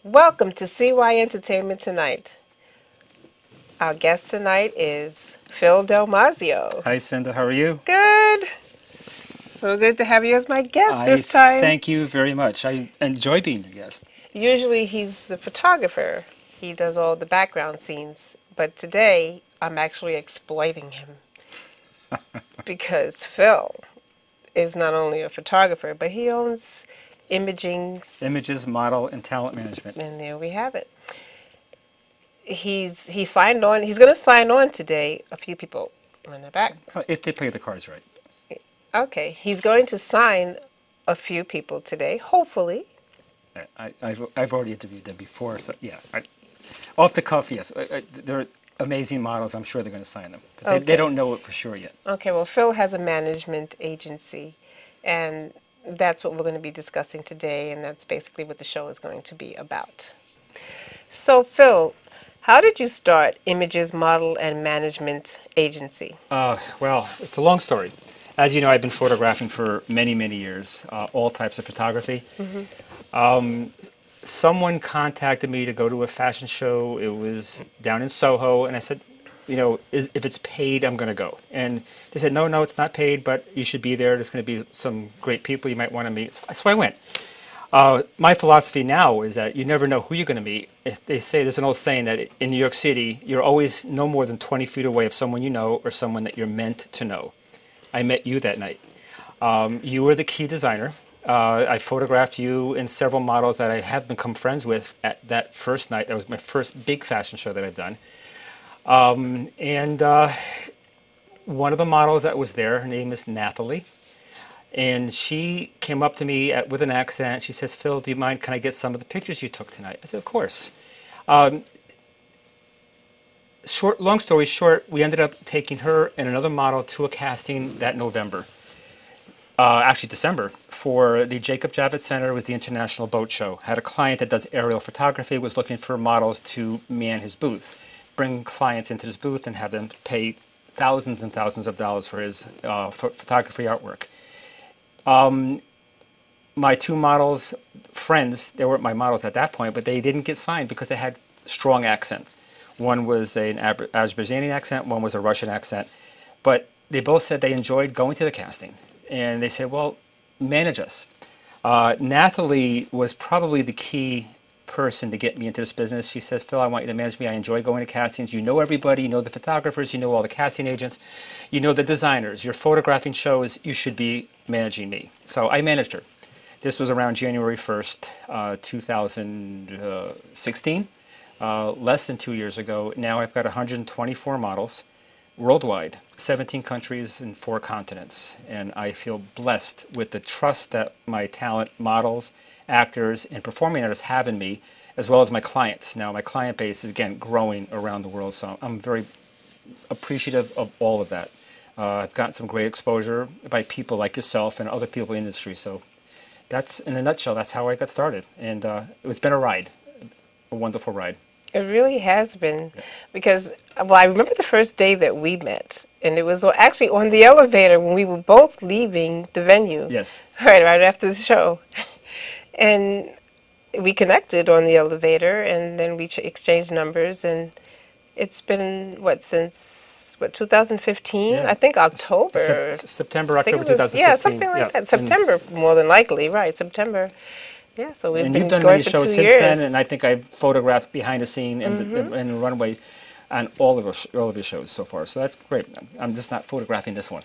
Welcome to CY Entertainment Tonight. Our guest tonight is Phil DelMazio. Hi, CINDA. How are you? Good. So good to have you as my guest I this time. thank you very much. I enjoy being your guest. Usually he's the photographer. He does all the background scenes. But today I'm actually exploiting him because Phil is not only a photographer, but he owns Images, model, and talent management. And there we have it. He signed on. He's going to sign on today. A few people in the back. If they play the cards right. Okay, he's going to sign a few people today. Hopefully. I've already interviewed them before, so yeah. Off the cuff, yes. They're amazing models. I'm sure they're going to sign them. But they don't know it for sure yet. Okay. Well, Phil has a management agency, and that's what we're going to be discussing today, and that's basically what the show is going to be about. So, Phil, how did you start Images Model and Management Agency? Well, it's a long story. As you know, I've been photographing for many, many years, all types of photography. Someone contacted me to go to a fashion show. It was down in Soho, and I said, you know, if it's paid, I'm going to go. And they said, no, it's not paid, but you should be there. There's going to be some great people you might want to meet. So I went. My philosophy now is that you never know who you're going to meet. They say, there's an old saying that in New York City, you're always no more than 20 feet away of someone you know or someone that you're meant to know. I met you that night. You were the key designer. I photographed you and several models that I have become friends with at that first night. That was my first big fashion show that I've done. One of the models that was there, her name is Napoli, and she came up to me with an accent. She says, Phil, do you mind, can I get some of the pictures you took tonight? I said, of course. Long story short, we ended up taking her and another model to a casting that November, actually December, for the Jacob Javits Center. It was the International Boat Show. Had a client that does aerial photography, was looking for models to man his booth, bring clients into his booth and have them pay thousands and thousands of dollars for his photography artwork. My two models, friends, they weren't my models at that point, but they didn't get signed because they had strong accents. One was an Azerbaijani accent, one was a Russian accent. But they both said they enjoyed going to the casting. And they said, well, manage us. Nathalie was probably the key person to get me into this business. She says, Phil, I want you to manage me. I enjoy going to castings. You know everybody. You know the photographers. You know all the casting agents. You know the designers. You're photographing shows. You should be managing me. So I managed her. This was around January 1st, 2016. Less than 2 years ago. Now I've got 124 models worldwide, 17 countries and 4 continents. And I feel blessed with the trust that my talent models, actors, and performing artists have in me, as well as my clients. Now my client base is, again, growing around the world, so I'm very appreciative of all of that. I've gotten some great exposure by people like yourself and other people in the industry. So that's, in a nutshell, that's how I got started. And it's been a ride, a wonderful ride. It really has been, because, well, I remember the first day that we met, and it was actually on the elevator when we were both leaving the venue. Yes. Right after the show. And we connected on the elevator, and then we exchanged numbers, and it's been, since 2015? Yeah. I think October. September, October 2015. Yeah, something like that. September, more than likely, right, September. Yeah, so we've been you've done going many for shows 2 since years. then, and I think I've photographed behind the scene and the runway on all of your shows so far. So that's great. I'm just not photographing this one.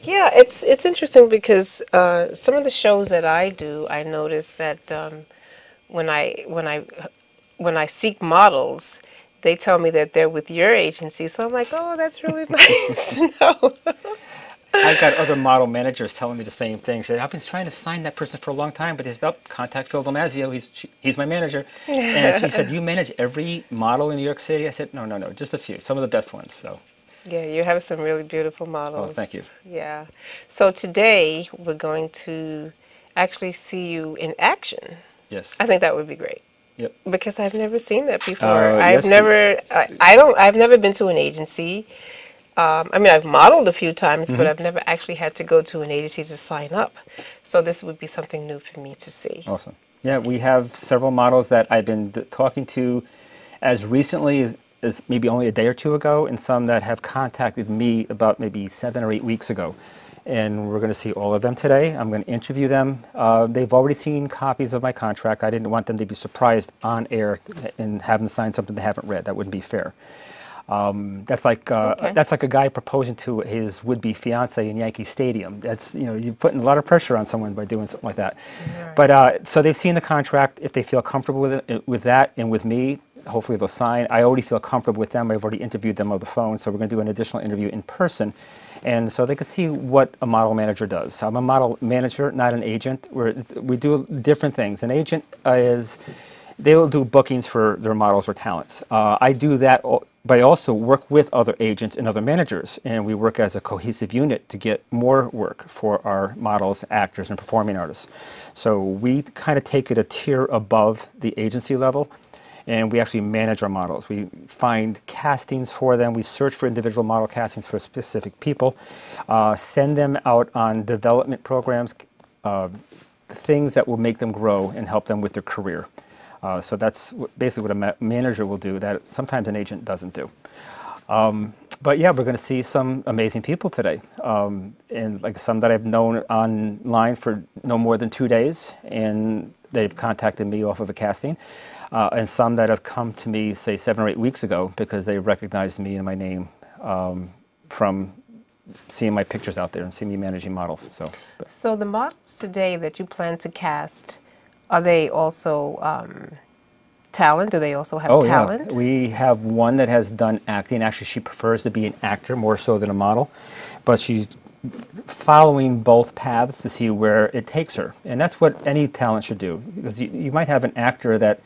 Yeah, it's interesting because some of the shows that I do, I notice that when I seek models, they tell me that they're with your agency. So I'm like, oh, that's really nice to know. I've got other model managers telling me the same thing. Say, I've been trying to sign that person for a long time, but they said, contact Phil DelMazio. He's my manager. And she said, you manage every model in New York City? I said, no, just a few, some of the best ones. So. Yeah, you have some really beautiful models. Oh, thank you. Yeah. So today we're going to actually see you in action. Yes. I think that would be great. Yep. Because I've never seen that before. I've never been to an agency. I mean, I've modeled a few times, but I've never actually had to go to an agency to sign up. So this would be something new for me to see. Awesome. Yeah, we have several models that I've been talking to as recently as maybe only a day or two ago, and some that have contacted me about maybe 7 or 8 weeks ago. And we're going to see all of them today. I'm going to interview them. They've already seen copies of my contract. I didn't want them to be surprised on air and have them sign something they haven't read. That wouldn't be fair. That's like a guy proposing to his would-be fiance in Yankee Stadium. That's, you know, you're putting a lot of pressure on someone by doing something like that. Right. But so they've seen the contract. If they feel comfortable with it, with that, and with me, hopefully they'll sign. I already feel comfortable with them. I've already interviewed them over the phone, so we're going to do an additional interview in person, and so they can see what a model manager does. I'm a model manager, not an agent. We do different things. An agent is, they will do bookings for their models or talents. I do that, but I also work with other agents and other managers, and we work as a cohesive unit to get more work for our models, actors, and performing artists. So we kind of take it a tier above the agency level, and we actually manage our models. We find castings for them. We search for individual model castings for specific people, send them out on development programs, things that will make them grow and help them with their career. So that's basically what a manager will do that sometimes an agent doesn't do. But yeah, we're going to see some amazing people today, and like some that I've known online for no more than 2 days, and they've contacted me off of a casting, and some that have come to me, say, 7 or 8 weeks ago because they recognized me and my name from seeing my pictures out there and seeing me managing models. So the models today that you plan to cast, are they also talent? Do they also have talent? Yeah. We have one that has done acting. Actually, she prefers to be an actor more so than a model, but she's following both paths to see where it takes her. And that's what any talent should do. Because you might have an actor that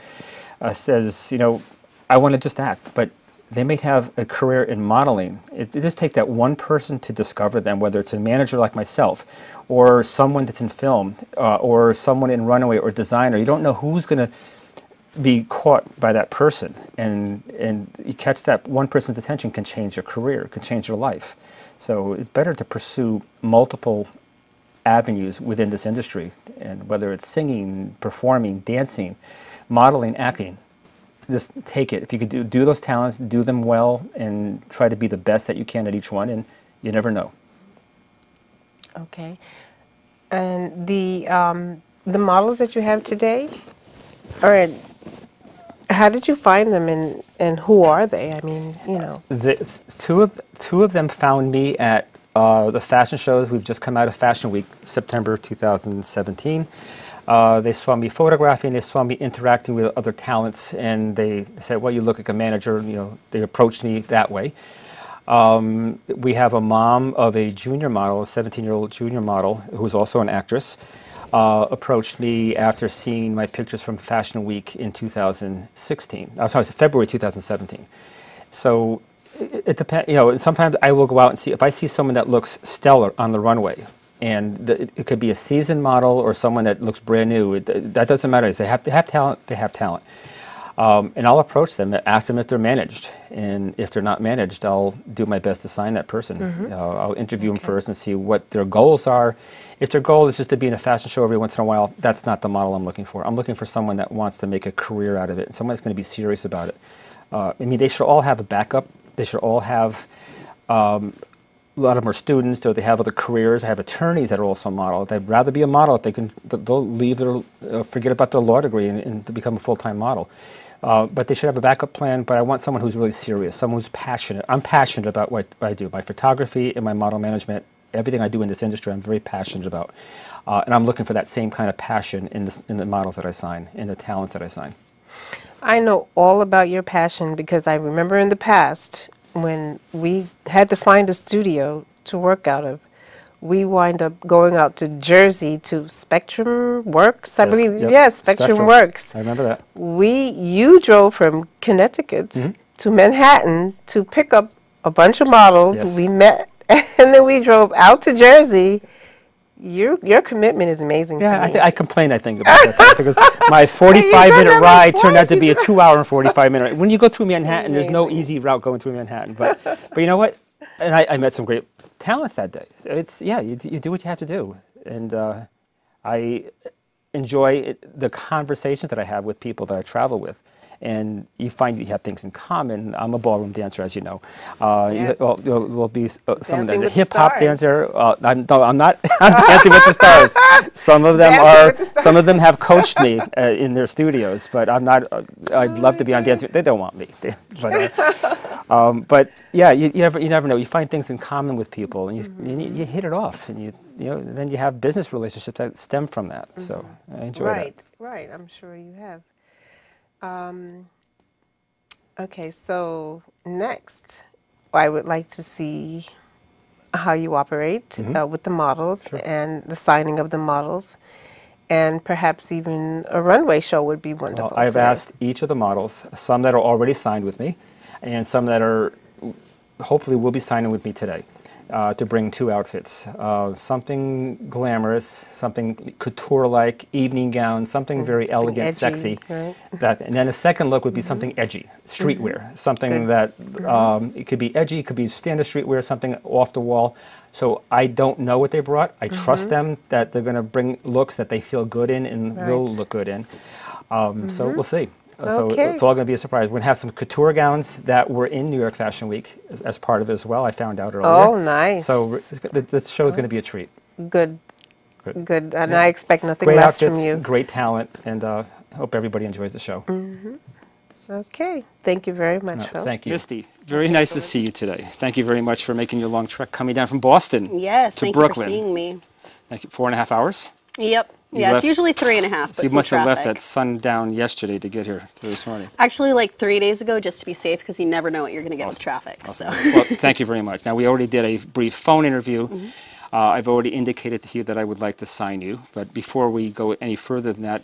says, you know, I want to just act, but they may have a career in modeling. It just takes that one person to discover them, whether it's a manager like myself, or someone that's in film, or someone in runway or designer. You don't know who's going to be caught by that person, and you catch that one person's attention can change your career, can change your life. So it's better to pursue multiple avenues within this industry, and whether it's singing, performing, dancing, modeling, acting, just take it. If you could do those talents, do them well, and try to be the best that you can at each one, and you never know. Okay. And the models that you have today, all right, how did you find them, and who are they? I mean, you know. Two of them found me at the fashion shows. We've just come out of Fashion Week, September 2017. They saw me photographing, they saw me interacting with other talents, and they said, well, you look like a manager. You know, they approached me that way. We have a mom of a junior model, a 17-year-old junior model, who's also an actress, approached me after seeing my pictures from Fashion Week in 2016. I'm sorry, February 2017. So it depends. You know, sometimes I will go out and see if I see someone that looks stellar on the runway, and it could be a seasoned model or someone that looks brand new. That doesn't matter. They have to have talent. They have talent. And I'll approach them, ask them if they're managed, and if they're not managed, I'll do my best to sign that person. Mm-hmm. I'll interview them first and see what their goals are. If their goal is just to be in a fashion show every once in a while, that's not the model I'm looking for. I'm looking for someone that wants to make a career out of it, someone that's going to be serious about it. I mean, they should all have a backup. They should all have, a lot of them are students, or they have other careers. I have attorneys that are also model. They'd rather be a model if they can. They'll leave their, forget about their law degree and to become a full-time model. But they should have a backup plan. But I want someone who's really serious, someone who's passionate. I'm passionate about what I do, my photography and my model management. Everything I do in this industry, I'm very passionate about. And I'm looking for that same kind of passion in the models that I sign, in the talents that I sign. I know all about your passion because I remember in the past when we had to find a studio to work out of, we wind up going out to Jersey to Spectrum Works, I believe. Yep. Yes, Spectrum Works. I remember that. You drove from Connecticut to Manhattan to pick up a bunch of models. Yes. We met, and then we drove out to Jersey. Your commitment is amazing to me. I complain, I think, about that because my 45-minute ride turned out to be a 2-hour and 45-minute ride. When you go through Manhattan, there's no easy route going through Manhattan. But you know what? And I met some great talents that day. So it's, yeah, you do what you have to do. And enjoy the conversations that I have with people that I travel with. And you find you have things in common. I'm a ballroom dancer, as you know. Yes. You'll be someone Dancing that's a with the hip hop Stars. dancer. I'm not. I'm dancing with the stars. Some of them Dancing with the Stars. Some of them have coached me in their studios, but I'm not. I'd love to be on Dancing. They don't want me, but yeah, you never know. You find things in common with people, and you hit it off, and then you have business relationships that stem from that. So I enjoy that. Right. I'm sure you have. Okay, so next, I would like to see how you operate with the models and the signing of the models, and perhaps even a runway show would be wonderful. Well, I've today. asked each of the models, some that are already signed with me, and some that are hopefully will be signing with me today, to bring 2 outfits. Something glamorous, something couture-like, evening gown, something very something elegant, edgy, sexy. right? And then a second look would be something edgy, streetwear, something that it could be edgy, it could be standard streetwear, something off the wall. So I don't know what they brought. I trust them that they're going to bring looks that they feel good in and will look good in. So we'll see. So Okay. it's all going to be a surprise. We're going to have some couture gowns that were in New York Fashion Week as part of it as well. I found out earlier. Oh, nice. So the show is going to be a treat. Good. And I expect nothing Great less outfits, from you. great talent, and I hope everybody enjoys the show. Okay. Thank you very much, Phil. Thank you. Misty, very nice to see you today. Thank you very much for making your long trek coming down from Boston Yes, to thank Brooklyn. you for seeing me. Thank you. 4.5 hours? Yep. Yeah, left- it's usually 3.5, but So you some must have left traffic. at sundown yesterday to get here this morning. Actually, like 3 days ago, just to be safe, because you never know what you're going to get with traffic. So. Well, thank you very much. Now, we already did a brief phone interview. I've already indicated to you that I would like to sign you. But before we go any further than that,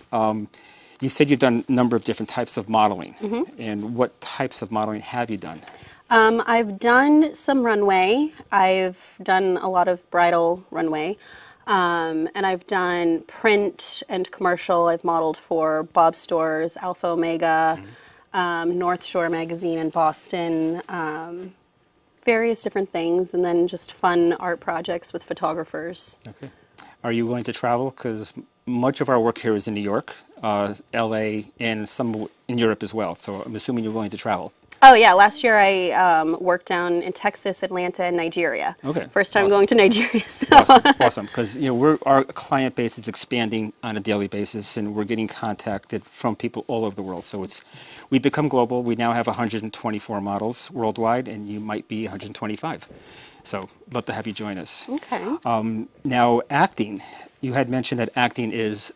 you said you've done a number of different types of modeling. And what types of modeling have you done? I've done some runway. I've done a lot of bridal runway. And I've done print and commercial. I've modeled for Bob Stores, Alpha Omega, North Shore Magazine in Boston, various different things, and then just fun art projects with photographers. Okay. Are you willing to travel? Because much of our work here is in New York, LA, and some in Europe as well. So I'm assuming you're willing to travel. Oh yeah, last year I worked down in Texas, Atlanta, and Nigeria. Okay, First time awesome. going to Nigeria. So. Awesome. Because our client base is expanding on a daily basis, and we're getting contacted from people all over the world. So we've become global. We now have 124 models worldwide, and you might be 125. So love to have you join us. Okay. Now, acting. You had mentioned that acting is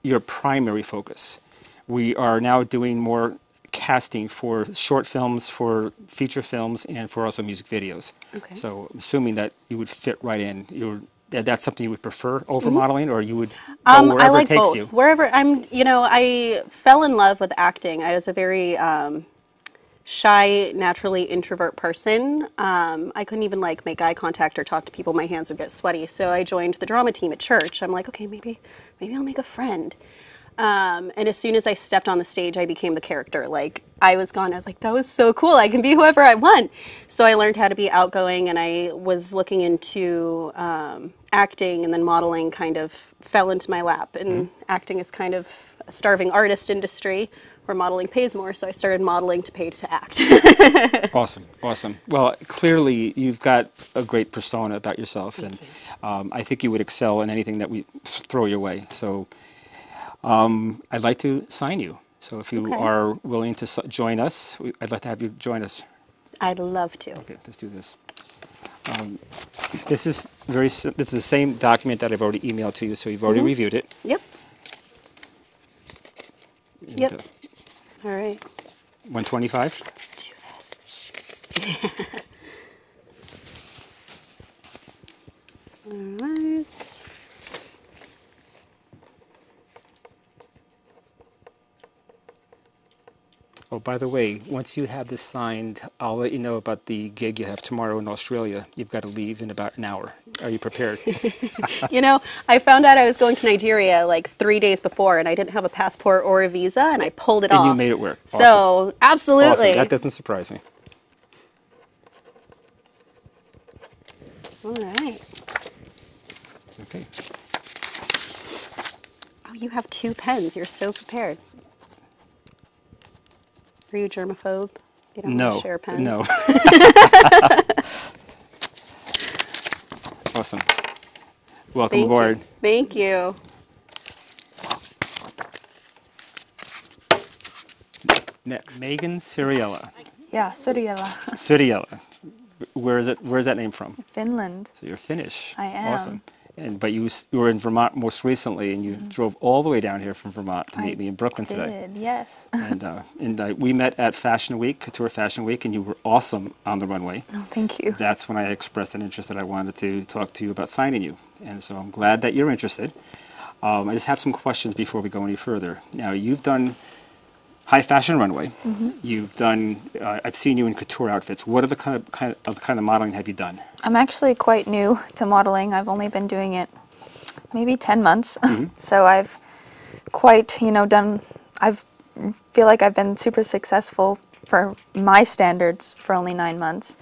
your primary focus. We are now doing more casting for short films, for feature films, and for also music videos. Okay. So I'm assuming that you would fit right in. That's something you would prefer over modeling, or you would go wherever I like it takes both. you? Wherever I fell in love with acting. I was a very shy, naturally introvert person. I couldn't even make eye contact or talk to people. My hands would get sweaty. So I joined the drama team at church. I'm like, okay, maybe I'll make a friend. And as soon as I stepped on the stage, I became the character. I was gone. I was like, that was so cool. I can be whoever I want. So I learned how to be outgoing, and I was looking into acting, and then modeling kind of fell into my lap. And acting is kind of a starving artist industry where modeling pays more. So I started modeling to pay to act. Awesome. Well, clearly you've got a great persona about yourself, and I think you would excel in anything that we throw your way. So I'd like to sign you. So if you are willing to join us, I'd like to have you join us. I'd love to. Okay, let's do this. This is the same document that I've already emailed to you, so you've already reviewed it. Yep. And, Yep. All right. 125. Let's do this. All right. Oh, by the way, once you have this signed, I'll let you know about the gig you have tomorrow in Australia. You've got to leave in about an hour. Are you prepared? I found out I was going to Nigeria 3 days before, and I didn't have a passport or a visa, and I pulled it off. And you made it work. Awesome. So, absolutely. Awesome. That doesn't surprise me. All right. Okay. you have 2 pens. You're so prepared. Are you germaphobe? You don't want to share pens? No. Awesome. Welcome Thank aboard. you. Thank you. Next, Meaghan Syrjala. Yeah, Syrjala, Syrjala. Where's that name from? Finland. So you're Finnish. I am. Awesome. But you were in Vermont most recently, and you drove all the way down here from Vermont to meet me in Brooklyn today. Yes. And we met at Fashion Week, Couture Fashion Week, and you were awesome on the runway. Oh, thank you. That's when I expressed an interest that I wanted to talk to you about signing you. And so I'm glad that you're interested. I just have some questions before we go any further. Now, you've done high fashion runway. You've done, I've seen you in couture outfits. What are the kind of modeling have you done? I'm actually quite new to modeling. I've only been doing it maybe 10 months. So I've quite, feel like I've been super successful for my standards for only 9 months.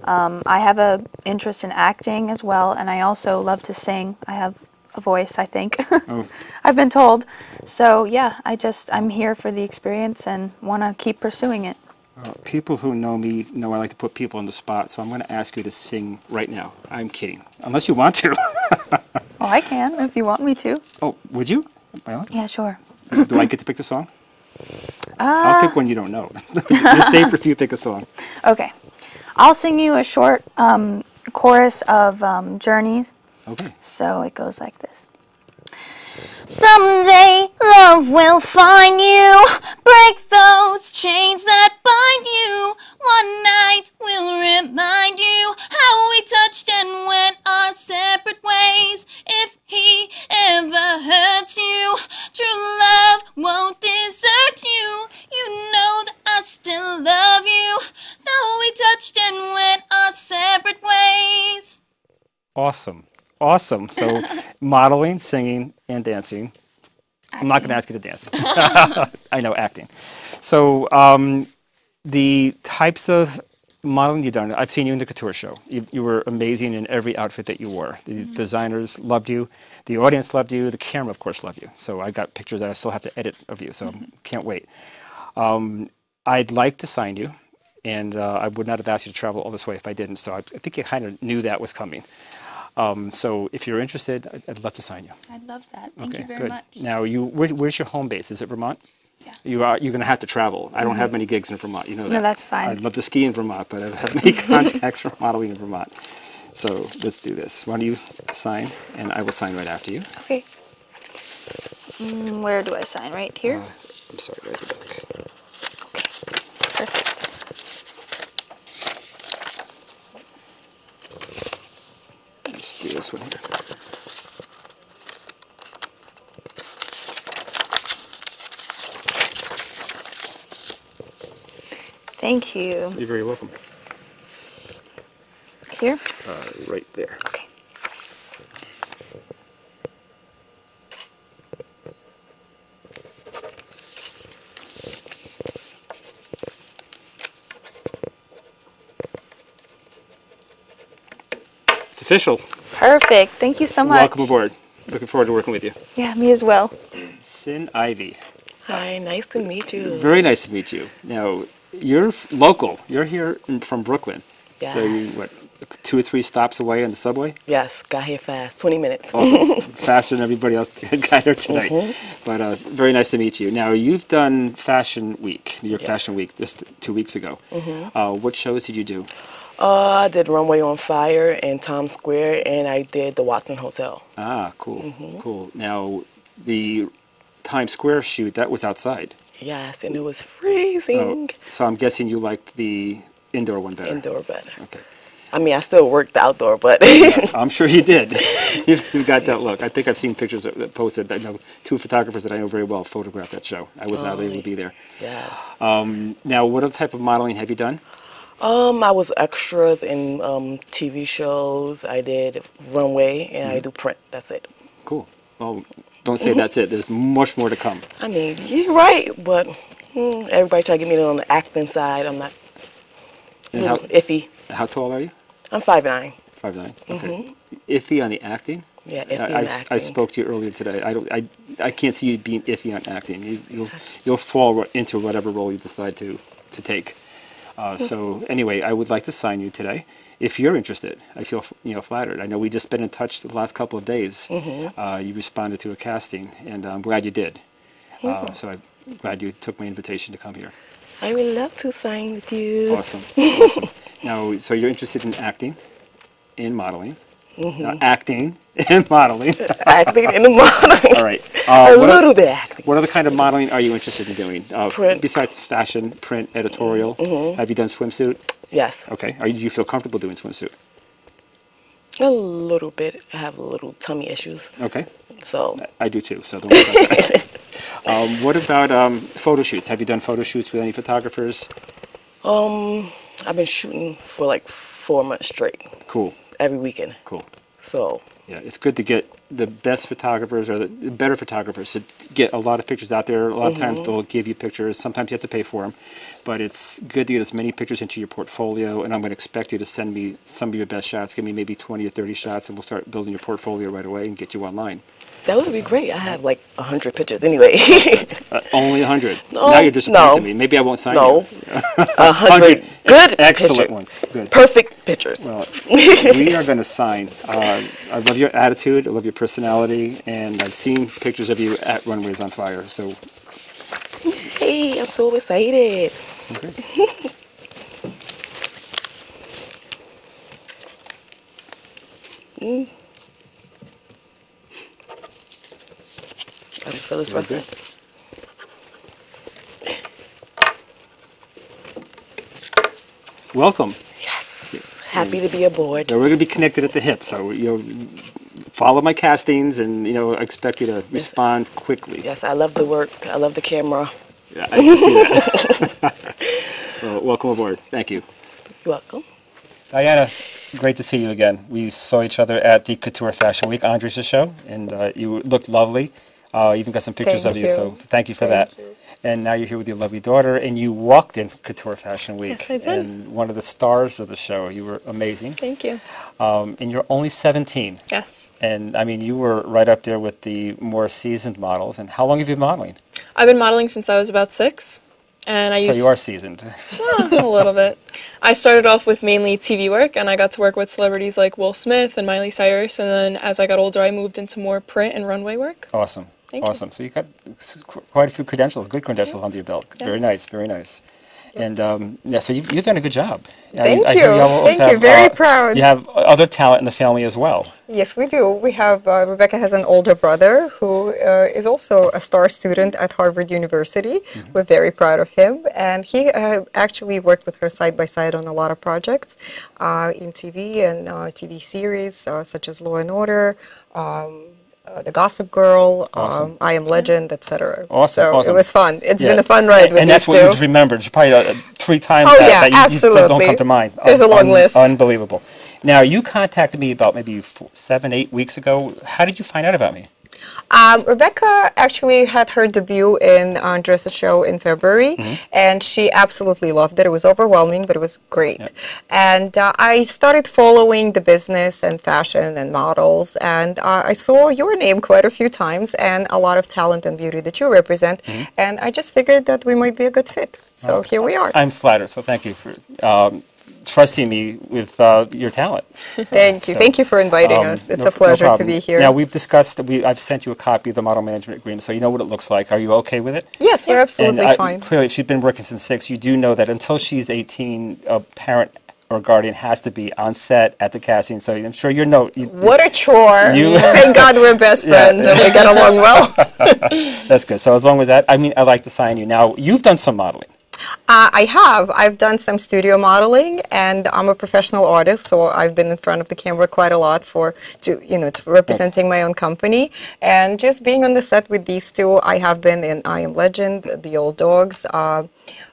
I have an interest in acting as well, and I also love to sing. I have a voice, I think. Oh. I've been told. So yeah, I'm here for the experience and want to keep pursuing it. People who know me know I like to put people on the spot, so I'm going to ask you to sing right now. I'm kidding. Unless you want to. Oh, I can if you want me to. Oh, would you? By all means. Yeah, sure. Do I get to pick the song? I'll pick one you don't know. You're safe if you pick a song. Okay. I'll sing you a short chorus of Journeys. Okay. So it goes like this. Someday love will find you, break those chains that bind you. One night will remind you how we touched and went our separate ways. If he ever hurts you, true love won't desert you. You know that I still love you, though we touched and went our separate ways. Awesome. Awesome. So modeling, singing, and dancing. I'm not going to ask you to dance. I know, acting. So the types of modeling you've done, I've seen you in the couture show. You were amazing in every outfit that you wore. The designers loved you. The audience loved you. The camera, of course, loved you. So I got pictures that I still have to edit of you, so can't wait. I'd like to sign you, and I would not have asked you to travel all this way if I didn't, so I think you kind of knew that was coming. So if you're interested, I'd love to sign you. I'd love that. Thank you very good. much. Now, where's your home base? Is it Vermont? Yeah. You're going to have to travel. I don't have many gigs in Vermont. You know that. No, that's fine. I'd love to ski in Vermont, but I don't have many contacts for modeling in Vermont. So let's do this. Why don't you sign, and I will sign right after you. Okay. Where do I sign? Right here? I'm sorry, right at the back. Okay. Perfect. Let's do this one here. Thank you. You're very welcome. Here? Right there. Okay. It's official. Perfect. Thank you so much. Welcome aboard. Looking forward to working with you. Yeah, me as well. Sin Ivy. Hi, nice to meet you. Very nice to meet you. Now, you're local. You're here from Brooklyn. Yeah. So you, what, 2 or 3 stops away on the subway? Yes, got here fast, 20 minutes. Awesome. Faster than everybody else got here tonight. But very nice to meet you. Now, you've done Fashion Week, New York Fashion Week, just 2 weeks ago. What shows did you do? I did Runway on Fire in Times Square, and I did the Watson Hotel. Ah, cool, cool. Now, the Times Square shoot, that was outside. Yes, and it was freezing. So I'm guessing you liked the indoor one better. Indoor better. Okay. I mean, I still worked the outdoor, but I'm sure you did. You got that look. I think I've seen pictures that posted that 2 photographers that I know very well photographed that show. I was not able to be there. yes. Now, what other type of modeling have you done? I was extras in TV shows. I did runway, and I do print. That's it. Cool. Well, don't say that's it. There's much more to come. I mean, you're right, but everybody try to get me on the acting side. I'm not. And how Iffy. tall are you? I'm 5'9". 5'9". Okay. Iffy on the acting? Yeah, iffy on acting. I spoke to you earlier today. I can't see you being iffy on acting. You'll fall into whatever role you decide to take. So anyway, I would like to sign you today. If you're interested, I feel flattered. I know we just been in touch the last couple of days. You responded to a casting, and I'm glad you did. So I'm glad you took my invitation to come here. I would love to sign with you. Awesome, awesome. Now, so you're interested in acting, in modeling, acting and modeling. Acting and modeling. All right. A little bit acting. What other kind of modeling are you interested in doing? Print. Besides fashion, print, editorial, have you done swimsuit? Yes. Okay. Do you feel comfortable doing swimsuit? A little bit. I have a little tummy issues. Okay. So. I do too, so don't worry about that. What about photo shoots? Have you done photo shoots with any photographers? I've been shooting for like 4 months straight. Cool. Every weekend. Cool. So. Yeah, it's good to get the best photographers or the better photographers to get a lot of pictures out there. A lot of times they'll give you pictures. Sometimes you have to pay for them. But it's good to get as many pictures into your portfolio, and I'm going to expect you to send me some of your best shots. Give me maybe 20 or 30 shots, and we'll start building your portfolio right away and get you online. That would be great. I have like 100 pictures anyway. Only 100? No, now you're disappointing me. Maybe I won't sign you. No. 100 good excellent pictures. Ones. Good. Perfect pictures. Well, we are going to sign. I love your attitude. I love your personality. And I've seen pictures of you at Runways on Fire. So, hey, I'm so excited. Okay. I can feel this process. Welcome. Yes. Happy to be aboard. So we're going to be connected at the hip. So follow my castings, and I expect you to respond quickly. Yes, I love the work. I love the camera. Yeah, I can see that. Well, welcome aboard. Thank you. You're welcome. Diana, great to see you again. We saw each other at the Couture Fashion Week, Andres' show, and you looked lovely. Even got some pictures of you, so thank you for that. And now you're here with your lovely daughter, and you walked in Couture Fashion Week. Yes, I did. And one of the stars of the show. You were amazing. Thank you. And you're only 17. Yes. And I mean, you were right up there with the more seasoned models. And how long have you been modeling? I've been modeling since I was about 6. And So you are seasoned. A little bit. I started off with mainly TV work, and I got to work with celebrities like Will Smith and Miley Cyrus. And then as I got older, I moved into more print and runway work. Awesome. Thank you. Awesome. So you got quite a few credentials, good credentials under your belt. Yes. Very nice, very nice. And yeah, so you've done a good job. Thank I you. hear you also Thank you. Very proud. You have other talent in the family as well. Yes, we do. We have Rebecca has an older brother who is also a star student at Harvard University. We're very proud of him, and he actually worked with her side by side on a lot of projects in TV and TV series such as Law and Order. The Gossip Girl, Awesome. I Am Legend, etc. Awesome, So awesome. it was fun. It's been a fun ride with and that's these what you two. just remembered. There's probably 3 times Oh, yeah, that you still don't absolutely. come to mind. There's a long list. Unbelievable. Now, you contacted me about maybe 7, 8 weeks ago. How did you find out about me? Rebecca actually had her debut in Andres' show in February, and she absolutely loved it. It was overwhelming, but it was great. Yep. And I started following the business and fashion and models, and I saw your name quite a few times and a lot of talent and beauty that you represent, and I just figured that we might be a good fit. So here we are. I'm flattered, so thank you for trusting me with your talent. Thank you. Thank you for inviting us. It's a pleasure to be here. Now, we've discussed, I've sent you a copy of the model management agreement, so you know what it looks like. Are you okay with it? Yes, we're absolutely fine. Clearly, she's been working since 6. You do know that until she's 18, a parent or guardian has to be on set at the casting, so I'm sure what a chore. Thank God we're best friends and we get along well. That's good. So as long as that, I mean, I'd like to sign you. Now, you've done some modeling. I have. I've done some studio modeling, and I'm a professional artist, so I've been in front of the camera quite a lot to representing my own company. And just being on the set with these two, I have been in I Am Legend, The Old Dogs,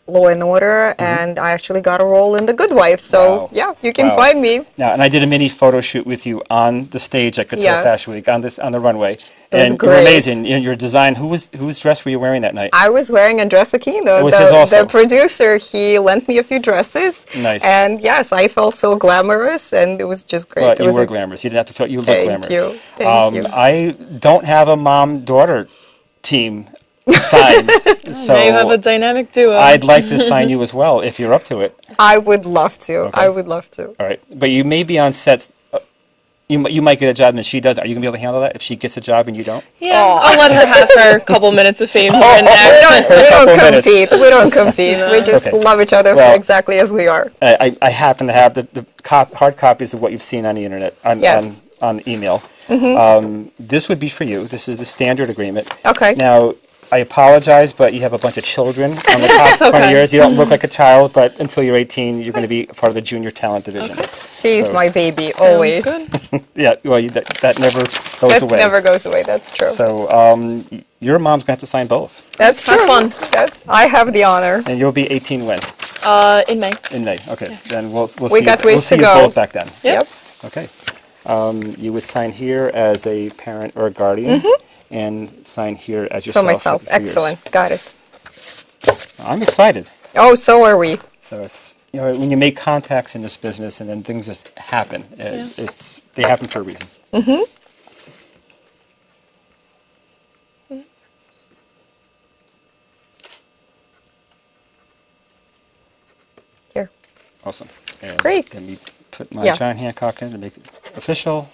Law and Order, and I actually got a role in The Good Wife. So Wow. yeah, you can Wow. find me. Now, and I did a mini photo shoot with you on the stage at Couture Yes. Fashion Week on the runway, was and you were great. amazing. Your design. Whose dress were you wearing that night? I was wearing a dress Aquino. It was his also. The producer, he lent me a few dresses. Nice. And yes, I felt so glamorous, and it was just great. Well, It you was were a- glamorous. You didn't have to feel. You look Thank glamorous. you. Thank you. I don't have a mom-daughter team sign, so Now you have a dynamic duo. I'd like to sign you as well if you're up to it. I would love to. Okay. I would love to. All right, but you may be on sets. You might get a job and she doesn't. Are you gonna be able to handle that if she gets a job and you don't? Yeah, I'll let her have her couple minutes of fame here and We there. don't couple minutes. compete. We don't compete. We just Okay. love each other Well, for exactly as we are. I happen to have the hard copies of what you've seen on the internet Yes. on email. This would be for you. This is the standard agreement. Okay. Now, I apologize, but you have a bunch of children on the top part of okay. yours. You don't look like a child, but until you're 18, you're going to be part of the junior talent division. She's So- my baby, always. Good. Yeah, well, that never goes That away. never goes away. That's true. So your mom's going to have to sign both. That's true. Have fun. I have the honor. And you'll be 18 when? In May. In May. Okay. Then we'll We see got you, we'll ways see to you go. both back then. Yep. Okay. You would sign here as a parent or a guardian, and sign here as For yourself. myself. for yours. Excellent. Got it. I'm excited. Oh, so are we. So it's, you know, when you make contacts in this business and then things just happen, they happen for a reason. Here. Awesome. And Great. Let me put my Yeah. John Hancock in to make it official.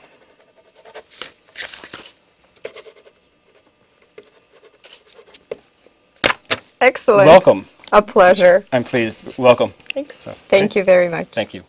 Excellent. Welcome. A pleasure. I'm pleased. Welcome. Thanks. So, Thank you very much. Thank you.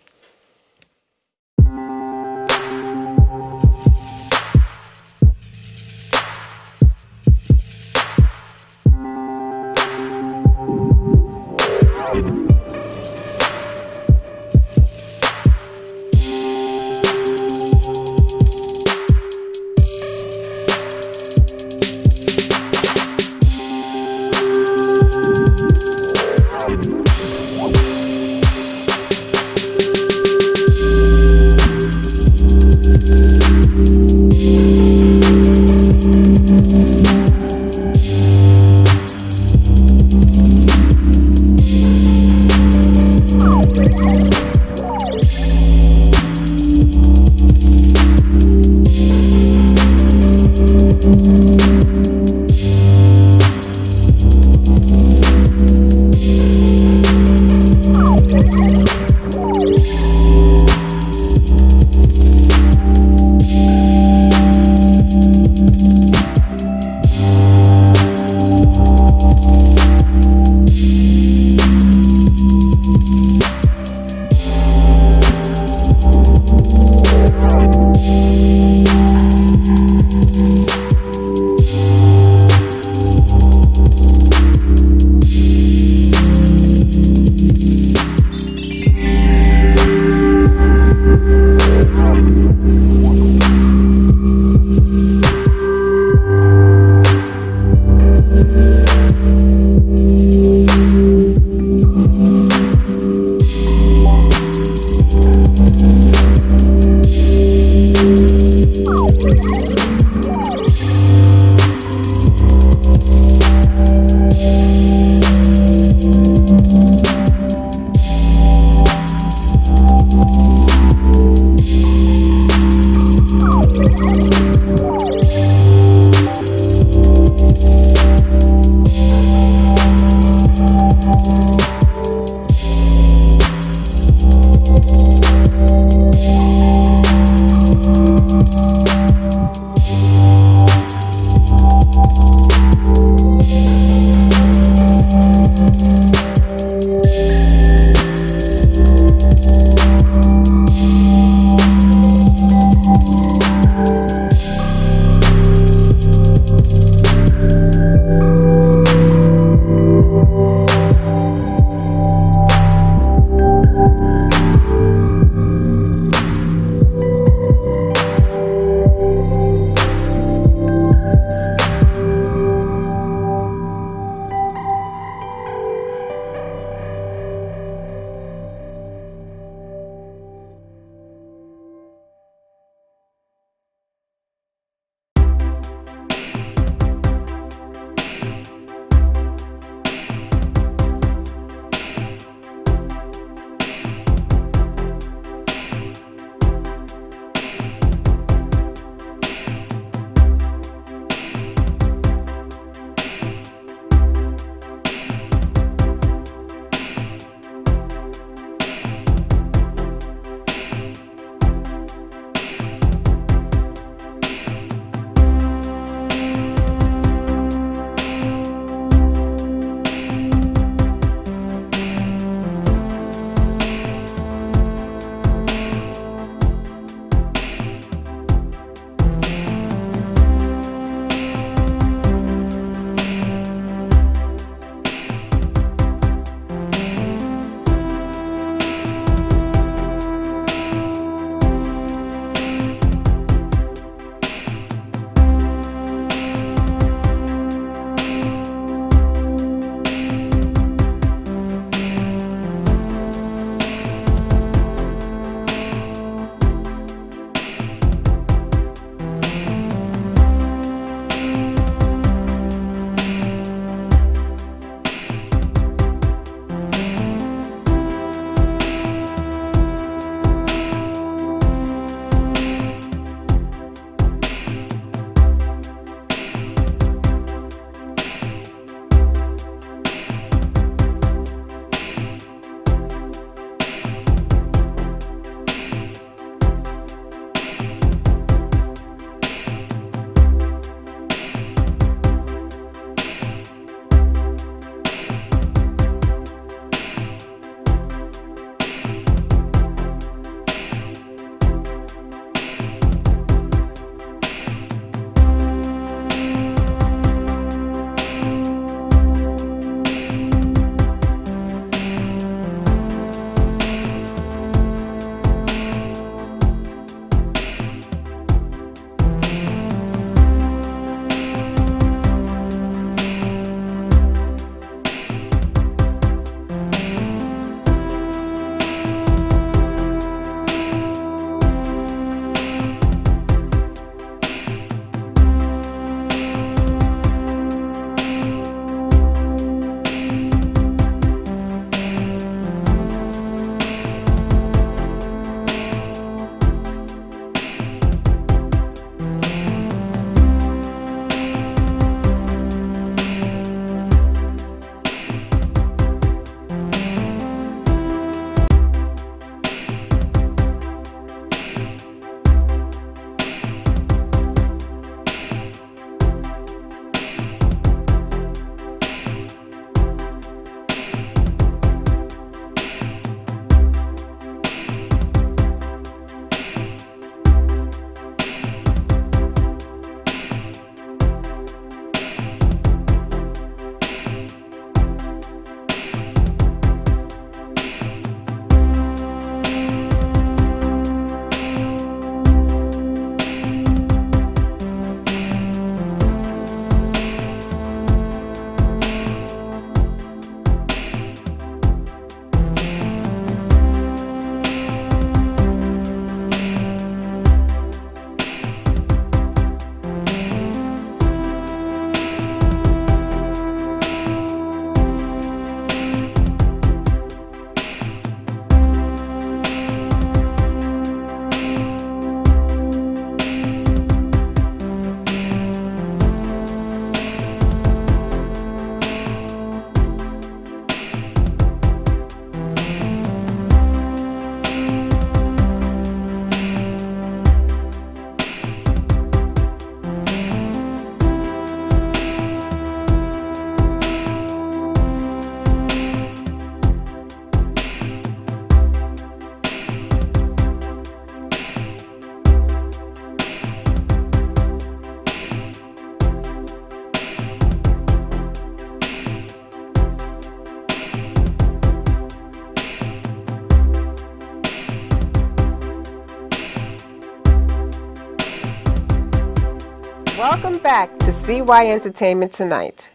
Welcome back to CY Entertainment Tonight.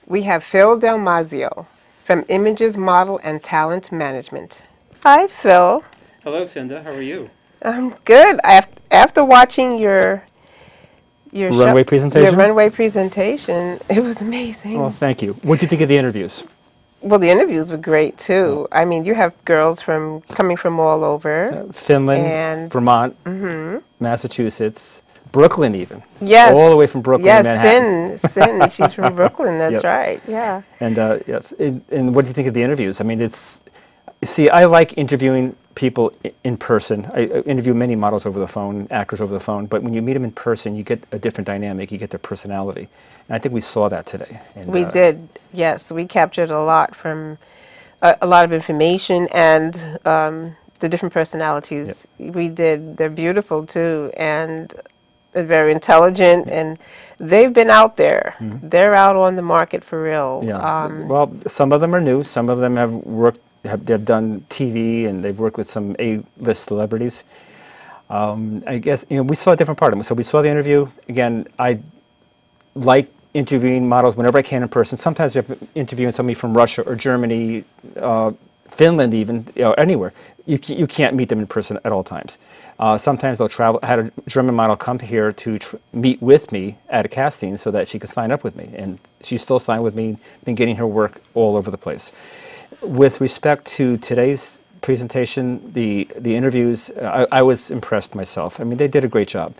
We have Phil DelMazio from Images Model and Talent Management. Hi, Phil. Hello, CINDA. How are you? I'm good. After watching your Runway presentation? your runway presentation, it was amazing. Well, thank you. What did you think of the interviews? Well, the interviews were great too. I mean, you have girls coming from all over. Finland, And- Vermont, Massachusetts, Brooklyn even. Yes. All the way from Brooklyn yes, to Manhattan. Sin. She's from Brooklyn. That's Yep. right. Yeah. And what do you think of the interviews? I mean, I like interviewing people in person. I interview many models over the phone, actors over the phone, but when you meet them in person, you get a different dynamic, you get their personality. And I think we saw that today. And, We did. Yes, we captured a lot from a lot of information and the different personalities. We did. They're beautiful too, and very intelligent, and they've been out there. They're out on the market for real. Yeah. Well, some of them are new. Some of them have worked. They've done TV, and they've worked with some A-list celebrities. I guess we saw a different part of them. So we saw the interview. Again, I like interviewing models whenever I can in person. Sometimes if I'm interviewing somebody from Russia or Germany, Finland, even anywhere, you can't meet them in person at all times. Sometimes they'll travel. I had a German model come here to meet with me at a casting so that she could sign up with me, and she's still signed with me. Been getting her work all over the place. With respect to today's presentation, the interviews, I was impressed myself. I mean, they did a great job.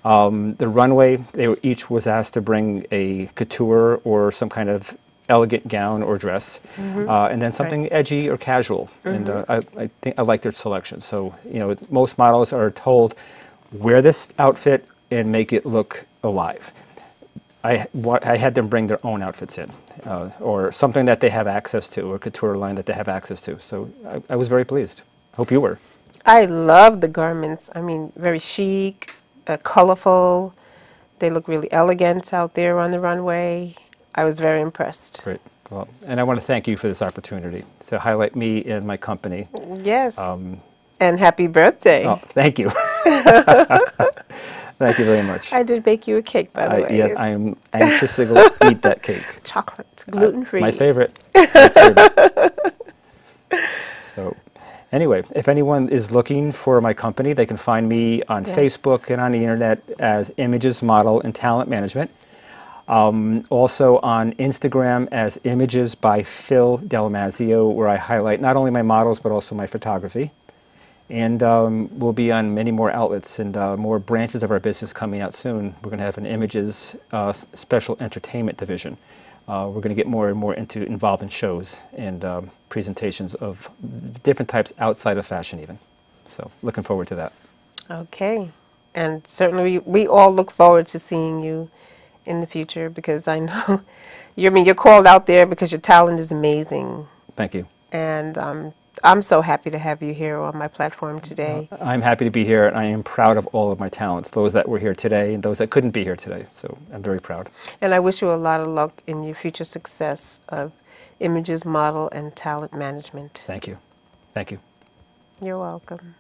The runway, each was asked to bring a couture or some kind of elegant gown or dress, and then something edgy or casual. And I think I like their selection. So most models are told, wear this outfit and make it look alive. I had them bring their own outfits in, or something that they have access to, or a couture line that they have access to. So I was very pleased. Hope you were. I love the garments. I mean, very chic, colorful. They look really elegant out there on the runway. I was very impressed. Great. Well, and I want to thank you for this opportunity to highlight me and my company. Yes. And happy birthday. Oh, thank you. Thank you very much. I did bake you a cake, by the way. Yes, I am anxious to go eat that cake. Chocolate, gluten-free. My favorite. My favorite. So, anyway, if anyone is looking for my company, they can find me on Facebook and on the internet as Images Model and Talent Management. Also on Instagram as Images by Phil DelMazio, where I highlight not only my models but also my photography. And we'll be on many more outlets and more branches of our business coming out soon. We're going to have an Images special entertainment division. We're going to get more and more involved in shows and presentations of different types outside of fashion even. So looking forward to that. Okay. And certainly we all look forward to seeing you in the future, because I know you're called out there because your talent is amazing. Thank you. And I'm so happy to have you here on my platform today. I'm happy to be here, and I am proud of all of my talents, those that were here today and those that couldn't be here today. So I'm very proud. And I wish you a lot of luck in your future success of Images Model and Talent Management. Thank you. Thank you. You're welcome.